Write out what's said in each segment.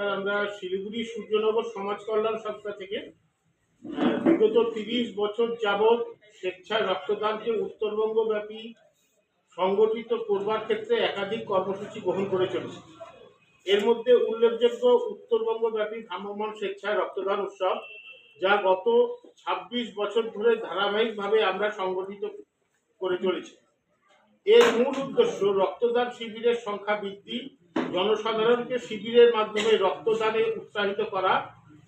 আমরা শিলিগুড়ি সূর্যনগর সমাজ কল্যাণ সংস্থা থেকে বিগত 30 বছর যাবৎ স্বেচ্ছায় রক্তদানকে উত্তরবঙ্গ ব্যাপী সংগঠিত করবার ক্ষেত্রে একাধিক কর্মসূচি গ্রহণ করে চলেছে। এর মধ্যে উল্লেখযোগ্য উত্তরবঙ্গ ব্যাপী ভ্রাম্যমাণ স্বেচ্ছায় রক্তদান উৎসব, যা গত 26 বছর ধরে ধারাবাহিকভাবে আমরা সংগঠিত করে চলেছি। এর মূল উদ্দেশ্য রক্তদান শিবিরের সংখ্যা বৃদ্ধি, জনসাধারণকে শিবিরের মাধ্যমে রক্তদানে উৎসাহিত করা,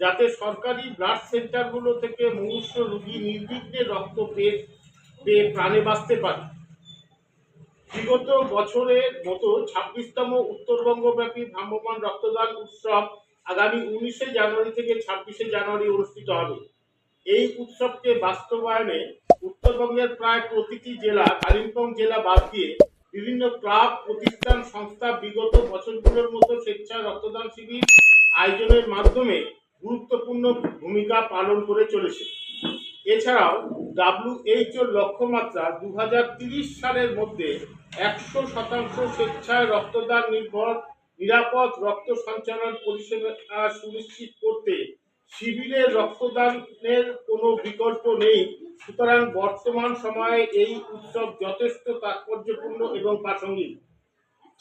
যাতে সরকারি ব্লাড সেন্টারগুলো থেকে মুমূর্ষু রোগী নির্বিঘ্নে রক্ত পেয়ে প্রাণে বাঁচতে পারে। বিগত বছরের মতো 26তম উত্তরবঙ্গব্যাপী ভ্রাম্যমাণ রক্তদান উৎসব আগামী 19শে জানুয়ারি থেকে 26শে জানুয়ারি অনুষ্ঠিত হবে। এই উৎসবকে বাস্তবায়নে উত্তরবঙ্গের প্রায় প্রতিটি জেলা, কালিম্পং জেলা বাদ দিয়ে বিভিন্ন ক্লাব, প্রতিষ্ঠান, সংস্থা বিগত বছরগুলোর মতো স্বেচ্ছায় রক্তদান শিবির আয়োজনের মাধ্যমে গুরুত্বপূর্ণ ভূমিকা পালন করে চলেছে। এছাড়াও WHO লক্ষ্যমাত্রা 2030 সালের মধ্যে 100% স্বেচ্ছায় রক্তদান নিরাপদ রক্ত সঞ্চালন পরিষেবা সুনিশ্চিত করতে শিবিরে রক্তদানের কোনো বিকল্প নেই। সুতরাং বর্তমান সময়ে এই উৎসব যথেষ্ট তাৎপর্যপূর্ণ এবং প্রাসঙ্গিক।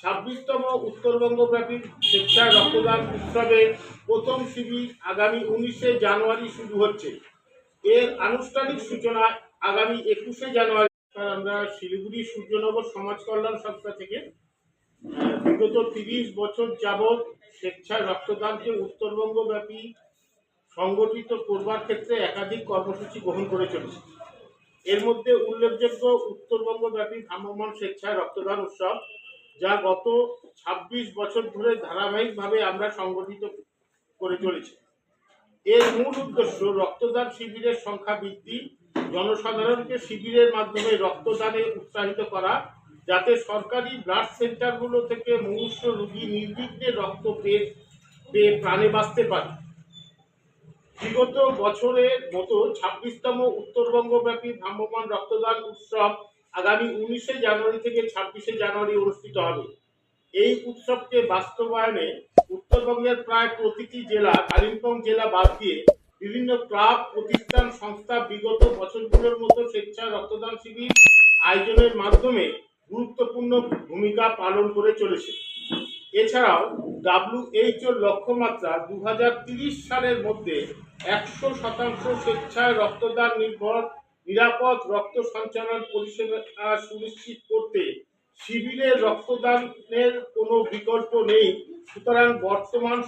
26তম উত্তরবঙ্গব্যাপী স্বেচ্ছায় রক্তদান উৎসবের প্রথম শিবির আগামী 19শে জানুয়ারি শুরু হচ্ছে। এর আনুষ্ঠানিক সূচনা আগামী 21শে জানুয়ারি। আমরা শিলিগুড়ি সূর্যনগর সমাজ কল্যাণ সংস্থা থেকে বিগত 30 বছর যাবৎ স্বেচ্ছায় রক্তদানকে উত্তরবঙ্গ ব্যাপী সংগঠিত করবার ক্ষেত্রে একাধিক কর্মসূচি গ্রহণ করে চলেছে। এর মধ্যে উল্লেখযোগ্য উত্তরবঙ্গ ব্যাপী ভ্রাম্যমাণ স্বেচ্ছায় রক্তদান উৎসব, যা গত 26 বছর ধরে ধারাবাহিকভাবে আমরা সংগঠিত করে চলেছি। এর মূল উদ্দেশ্য রক্তদান শিবিরের সংখ্যা বৃদ্ধি, জনসাধারণকে শিবিরের মাধ্যমে রক্তদানে উৎসাহিত করা, যাতে সরকারি ব্লাড সেন্টারগুলো থেকে মুমূর্ষু রোগী নির্বিঘ্নে রক্ত পেয়ে প্রাণে বাঁচতে পারে। বিগত বছরের মতো 26তম উত্তরবঙ্গব্যাপী ভ্রাম্যমাণ রক্তদান উৎসব আগামী 19শে জানুয়ারি থেকে 26শে জানুয়ারি অনুষ্ঠিত হবে। এই উৎসবকে বাস্তবায়নে উত্তরবঙ্গের প্রায় প্রতিটি জেলা, কালিম্পং জেলা বাদ দিয়ে বিভিন্ন ক্লাব, প্রতিষ্ঠান, সংস্থা বিগত বছরগুলোর মতো স্বেচ্ছায় রক্তদান শিবির আয়োজনের মাধ্যমে গুরুত্বপূর্ণ ভূমিকা পালন করে চলেছে। এছাড়াও WHO লক্ষ্যমাত্রা 2030 সালের মধ্যে 100% স্বেচ্ছায় রক্তদান নিরাপদ রক্ত সঞ্চালন পরিষেবা সুনিশ্চিত করতে শিবিরে রক্তদানের কোনো বিকল্প নেই। সুতরাং বর্তমান